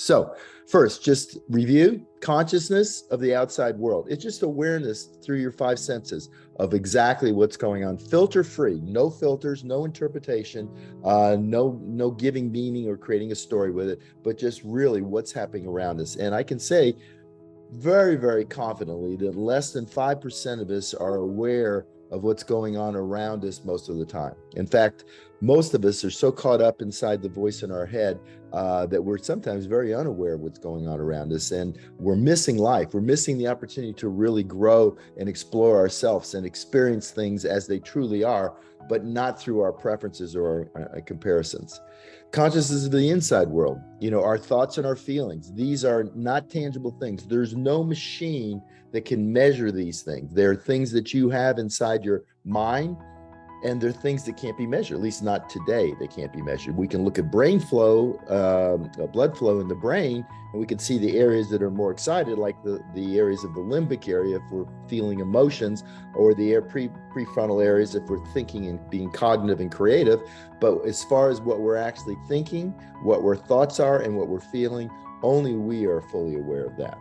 So first, just review consciousness of the outside world. It's just awareness through your five senses of exactly what's going on, filter free, no filters, no interpretation, no giving meaning or creating a story with it, but just really what's happening around us. And I can say very, very confidently that less than 5% of us are aware of what's going on around us most of the time. In fact, most of us are so caught up inside the voice in our head that we're sometimes very unaware of what's going on around us, and we're missing life. We're missing the opportunity to really grow and explore ourselves and experience things as they truly are, but not through our preferences or our comparisons. Consciousness of the inside world, our thoughts and our feelings. These are not tangible things. There's no machine that can measure these things. They're things that you have inside your mind, and they're things that can't be measured, at least not today. They can't be measured. We can look at brain flow, blood flow in the brain, and we can see the areas that are more excited, like the areas of the limbic area if we're feeling emotions, or the prefrontal areas if we're thinking and being cognitive and creative. But as far as what we're actually thinking, what our thoughts are, and what we're feeling, only we are fully aware of that.